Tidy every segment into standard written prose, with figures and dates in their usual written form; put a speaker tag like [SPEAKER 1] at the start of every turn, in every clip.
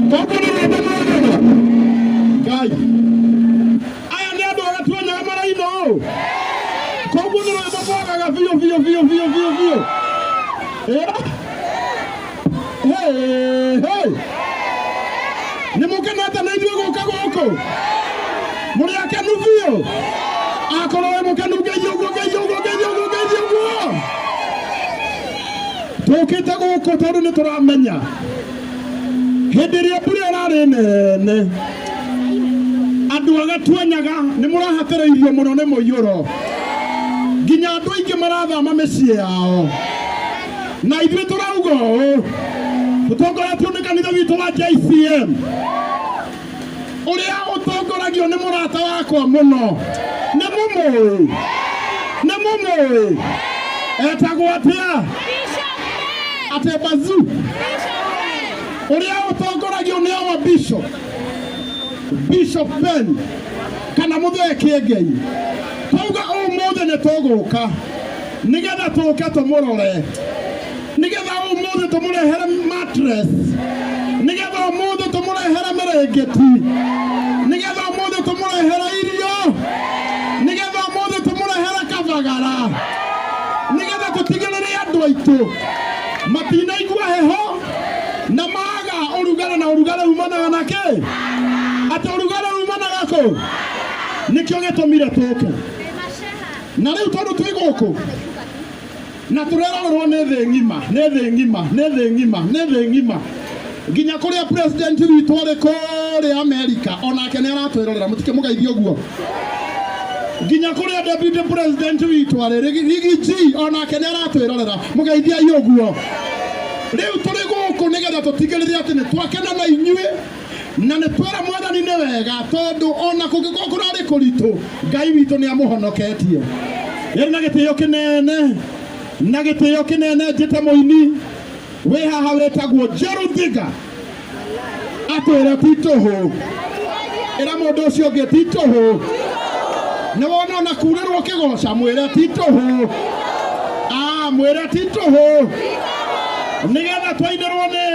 [SPEAKER 1] Koguo nĩ rwĩmbo mwega. Ngai. Aya nĩ andũ agatuanyaga mara-inĩ ũũ. Koguo nĩ rwĩmbo mwega biũ. Hey. Nĩ mũkenete na ithuĩ gũka gũkũ. Mũrĩ akenu biũ. Akorwo wĩ mũkenu ngeithio ũguo. Tũkĩte gũkũ tondũ nĩ tũramenya hĩndĩ ĩrĩa mbura ĩrarĩ nene andũ agatuanyaga nĩ mũrahatĩrĩirio mũno nĩ mũiyũro nginya andũ aingĩ marathama mĩciĩ yao na ithuĩ tũrauga ũũ tũtongoretio nĩ kanitha witũ wa JCM ũrĩa ũtongoragio nĩ mũrata wakwa mũno nĩ mũmũĩ etagwo atĩa ate Bazu uria utongoragio ni awa Bishop Ben kana muthee Kiengei twauga ũmũthĩ nĩ tũgũka nigetha tũke tũmũrore nigetha ũmũthĩ tũmũrehere mattress nigetha ũmũthĩ tũmũrehere mĩrĩngĩti nigetha ũmũthĩ tũmũrehere irio nigetha ũmũthĩ tũmũrehere kabagara nigetha tũtigĩrĩre andũ aitũ matinaigua heho na maga ũrugarĩ umanaga na kĩ atĩ ũrugarĩ umanaga kũ nĩkĩo gĩtũmire tũke na rĩu tondũ twĩ gũkũ na tũrerorwo nĩ thĩ ng'ima nginya kũrĩa president witũ arĩ kũrĩa Amerika onake nĩ aratwĩrorera mũtikĩmũgeithie ũguo nginya kũrĩa deputy president witũ arĩ Rigiji onake nĩ aratwĩrorera mũgeithiai ũguo rĩu tũrĩ gũkũ nĩgetha tũtigĩrĩre atĩ nĩ twakena na inyuĩ na nĩ twera Mwathani nĩ wega tondũ ona kũngĩkorwo kũrarĩ kũritũ Ngai witũ nĩ amũhonoketie rĩu na gĩtĩo kĩnene njĩte mũini wĩ haha wĩtagwo Jeruthiga atwĩra ti tũhũ ĩra mũndũ ũcio ũngĩ ti tũhũ nĩ wona ona kurĩrwo kĩgoca mwĩre ti tũhũ mwĩre ti tũhũ nigetha twainĩrwo nĩ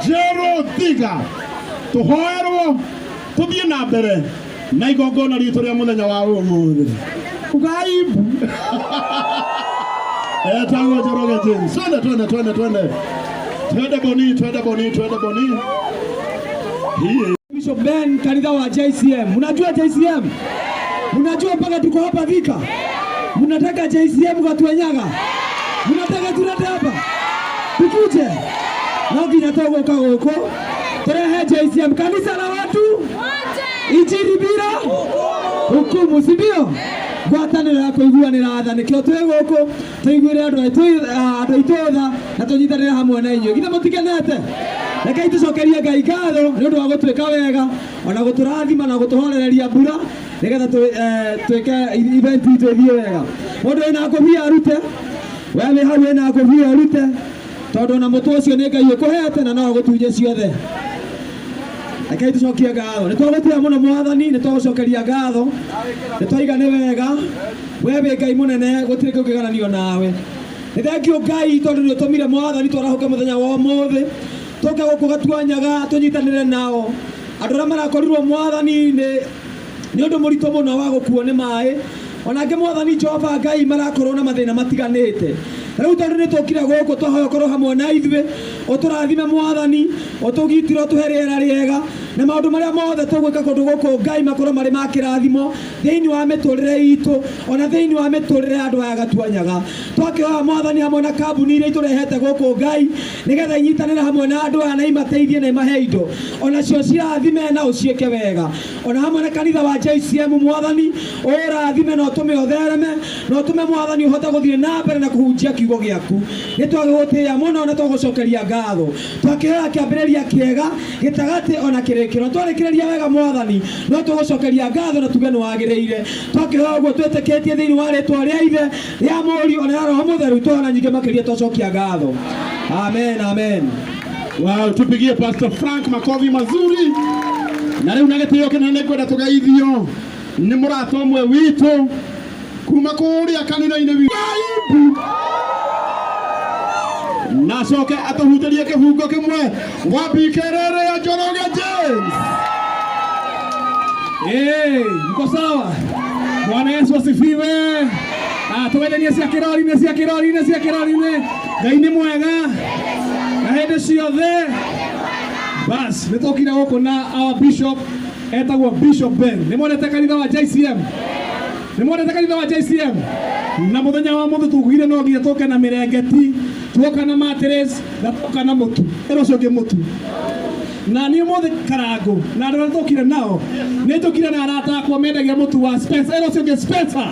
[SPEAKER 1] Jeruthiga tũhoerwo tũthiĩ na mbere na igongona ritũ rĩa mũthenya wa ũmũthĩ ugaibu etagwo Njoroge James twende boni
[SPEAKER 2] Bishop Ben kanitha wa JCM unajua JCM unajua mpaka tuko hapa Thika mnataka JCM katuenyaga mnataka tulete hapa tukuje na nginya tũgũka gũkũ tũrehe JCM kanisa la watu wote injili bila hukumu si ndio ngwatanĩro ya kũiguanĩra tha nĩkĩo twĩ gũkũ tũiguĩre andũ aitũ tha na tũnyitanĩre hamwe na inyuĩ githĩ mũtikenete rekei tũcokerie Ngai ngatho nĩ ũndũ wa gũtwĩka wega ona gũtũrathima na gũtũhorereria mbura nigetha twĩke event itũ ĩthiĩ wega mũndũ wĩna ngũbia arute wewe hau wĩna ngũbia arute tondũ na mũtũ ũcio nĩ Ngai ũkũhete na no gũtunye ciothe rekei tũcokie ngatho nĩ twagũtĩa mũno Mwathani nĩ twagũcokeria ngatho nĩ twaiga nĩ wega wewe Ngai mũnene gũtirĩ kĩũngĩgananio nawe nĩ thengio Ngai tondũ nĩ ũtũmire Mwathani twarahũke mũthenya wa ũmũthĩ tũke gũkũ gatuanyaga tũnyitanĩre nao andũ arĩa marakorirwo Mwathani nĩ ũndũ mũritũ mũno wa gũkuo nĩ maĩ onake Mwathani Jehova Ngai marakorwo na mathĩna matiganĩte rĩu tondũ nĩ tũkire gũkũ twahoya ũkorwo hamwe na ithuĩ ũtũrathime Mwathani ũtũgitĩre ũtũhe rĩera rĩega na maũndũ marĩa mothe tũgwĩka kũndũ gũkũ Ngai makorwo marĩ ma kĩrathimo thĩinĩ wa mĩtũrĩre itũ ona thĩinĩ wa mĩtũrĩre andũ aya gatuanyaga twakĩhoya Mwathani hamwe na kambuni iria itũrehete gũkũ Ngai nĩgetha inyitanĩre hamwe na andũ aya na imateithie na imahe indo ona cio cirathime na ũciĩke wega ona hamwe na kanitha wa JCM Mwathani ũrathime na ũtũme ũthereme na ũtũme Mwathani ũhote gũthiĩ na mbere na kũhunjia kiugo gĩaku nĩ twagũgũtĩĩa mũno na twagũcokeria ngatho twakĩhoya kĩambĩrĩria kĩega gĩtagatĩ ona kĩrĩkĩro twarĩkĩrĩria wega Mwathani no tũgũcokeria ngatho na tuge nĩ wagĩrĩire twakĩhoya ũguo twĩtĩkĩtie thĩinĩ wa rĩtwa rĩa Ithe rĩa Mũriũ ona Roho Mũtheru twana nyingĩ makĩria twacokia ngatho amen
[SPEAKER 1] wow tupigie Pastor Frank makofi mazuri na rĩu na gĩtĩo kĩnene kwenda tũgeithio nĩ mũrata ũmwe witũ kuma kũrĩa kanitha-inĩ witũ na acoke atuhunjarie kĩbungo kĩmwe Ng'ombi Kerere ya Njoroge James.
[SPEAKER 2] Mko sawa? Bwana Yesu asifiwe. Tuendenie cia kĩrori-inĩ. Ngai nĩ mwega. Na hĩndĩ ciothe. Bas, nĩtũkire gũkũ na our bishop etagwo Bishop Ben. Nĩmwendete kanitha wa JCM? Na mũthenya wa mũthĩ tũkugire no nginya tũke na mĩrengeti, tũka na mattress, na tũka na mũtu. Ũcio ũngĩ mũtu. Na niĩ mũthĩ karango, na andũ tũkire nao. Nĩ tũkire na arata akwa mendagia mũtu wa Spencer. Ũcio ũngĩ Spencer.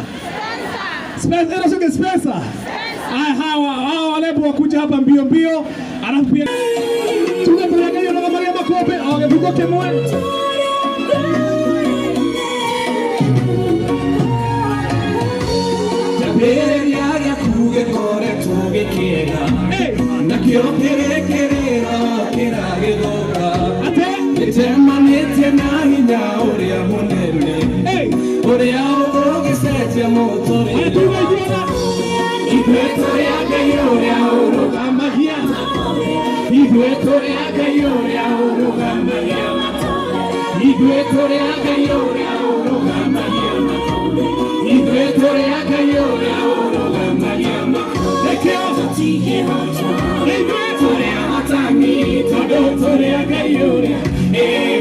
[SPEAKER 2] Hawa walebo wakuja hapa mbio. Alafu pia tunapoelekea hiyo na Maria Makobe au kibugo kimoja. Beria kuge kore tuge kega. Na kiokere kerera keragedoka. Temanete na hinya oria munene. Oria ogesetia motore. Idweto yake yore aoruga magia. Idweto yake yore aoruga magia. Idweto yake yore aoruga magia. Idweto yake yore aoruga magia. Lekeo tike hoto. Idweto yamatami todo yake yore.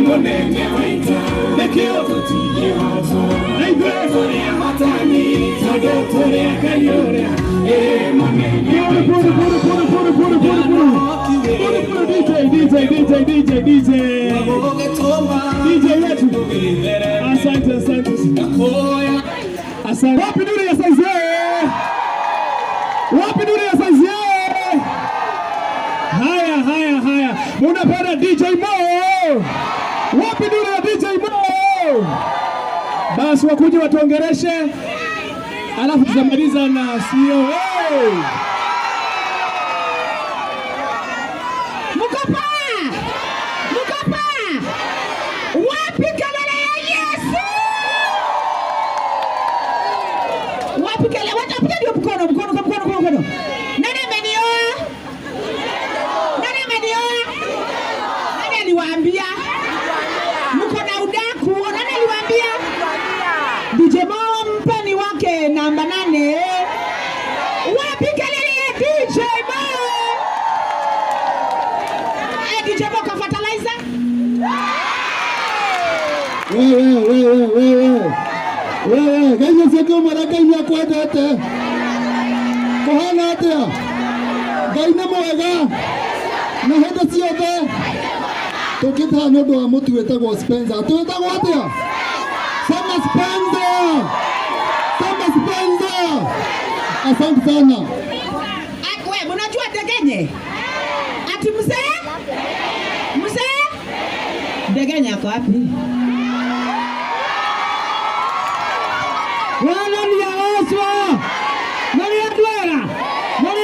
[SPEAKER 2] Monene waita. Lekeo tike hoto. Idweto yamatami todo yake yore. DJ wetu. Asante. Wapi nuru ya saizi? Haya. Munapenda DJ Mo. Wapi nuru ya DJ Mo? Basi wakuje watuongereshe. Alafu tutamaliza na CEO.
[SPEAKER 3] Mkopa! Wapi kelele ya Yesu? Wapi kelele? Watapiga ndio mkono. Nani amenioa? Nani aliwaambia? Mko na udaku. Nani aliwaambia? DJ Mo mpeni wake namba 8. Wapi kelele ya DJ Mo? DJ Mo ka fertilizer?
[SPEAKER 1] Wewe, ganya sio maraka ina kwendete. Kohana atia. Ngai nĩ mwega. Na hĩndĩ ciothe. Tũkĩta nĩ ũndũ wa mũtu wĩtagwo Spencer. Twĩtagwo atia? Spencer. Asante sana.
[SPEAKER 3] Wewe unajua Ndegenye? Ati mzee? Ndegenye ako wapi?
[SPEAKER 2] Wana ni awaswa. Nani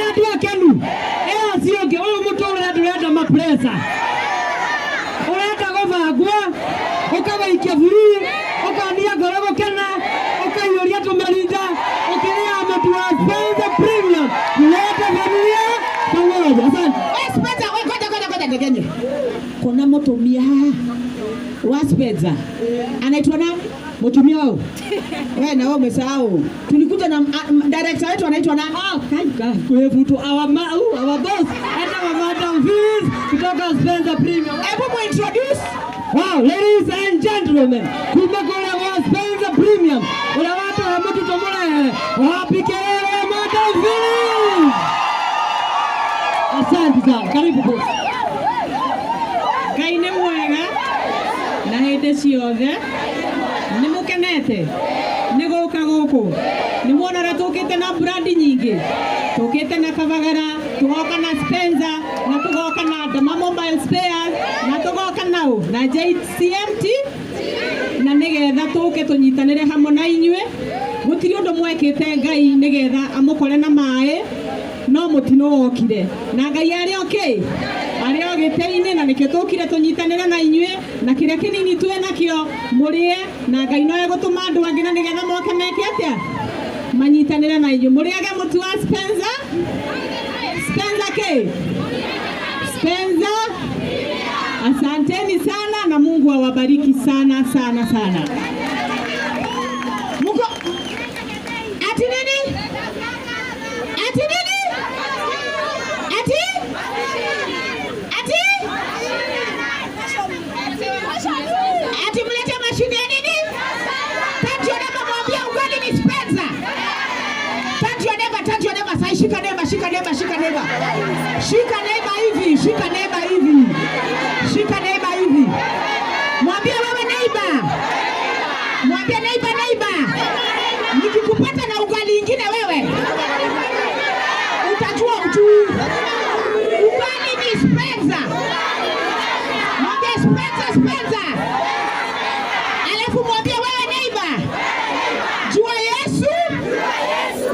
[SPEAKER 2] adwa kenu? Sioge huyu mtu unatuleta mapresa. Unataka kuvagwa, ukawaikia vuri, ukania gorogo kana, ukayoria tumelinda, ukilia ametua Spencer Premium. Leta familia pamoja. Asante.
[SPEAKER 3] Spencer, ngoja Ndegenye. Kuna mtumia wa Spencer. Anaitwa nani? Mtumia wao. Wewe na wewe umesahau. Tulikuja na director wetu anaitwa nani?
[SPEAKER 2] Kwa mtu our boss. Hata Madam Phyllis kutoka Spencer Premium.
[SPEAKER 3] Hebu introduce.
[SPEAKER 2] Wow, ladies and gentlemen. Kumekuwa wa Spencer Premium. Wale watu wa mtu tomora. Wapi kelele Madam Phyllis? Asante sana. Karibu boss.
[SPEAKER 3] Ngai nĩ mwega. Na hĩndĩ ciothe. Nĩ mũkenete. Nĩ gũka gũkũ. Nĩ muona tũkĩte na brand nyingĩ. Tũkĩte na Kavagara, tũgoka na Spencer, na tũgoka na Dama Mobile Spares, na tũgoka na JCMT. Na nĩgetha tũke tũnyitanĩre hamwe na inyuĩ. Gũtirĩ ũndũ mwekĩte Ngai nĩgetha amũkore na maĩ. No mũtino wokire. Na Ngai arĩ okay. Arĩ o gĩtĩ-inĩ na nĩkĩo tũkire tũnyitanĩre na inyuĩ na kĩrĩa kĩnini twĩ nakĩo mũrĩe na Ngai no egũtũma andũ angĩ na nĩgetha moke meke atĩa manyitanĩre na inyuĩ mũrĩage mũtu wa Spencer kĩ Asanteni sana na Mungu awabariki sana sana sana. Muko ati nini? Ati nini? Ati? Ati? Ati mlete mashine ya nini? Touch your neighbor, mwambie ugali ni Spencer. Touch your neighbor, touch your neighbor. Sai shika neighbor, shika neighbor, shika neighbor. Shika neighbor hivi, shika neighbor hivi. Shika neighbor hivi. Mwambie wewe neighbor. Mwambie neighbor, neighbor. Nikikupata na ugali ingine wewe, utajua ujui. Ugali ni Spencer. Mwambie Spencer, Spencer. Alafu mwambie wewe neighbor, jua Yesu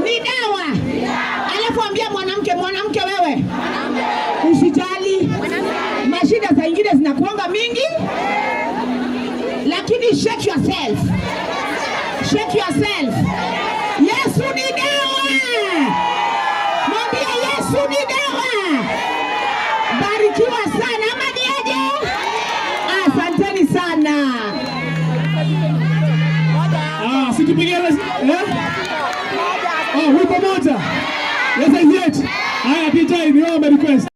[SPEAKER 3] ni dawa. Alafu ambia mwanamke, mwanamke wewe, usijali. Mashida za ingine zinakuanga mingi, lakini shake yourself. Shake yourself. Yesu ni dawa. Mwambie Yesu ni dawa. Barikiwa sana. Ama ni aje? Asanteni sana.
[SPEAKER 2] Situpigie wimbo moja. Yes, I see it. Haya, DJ, niombe request.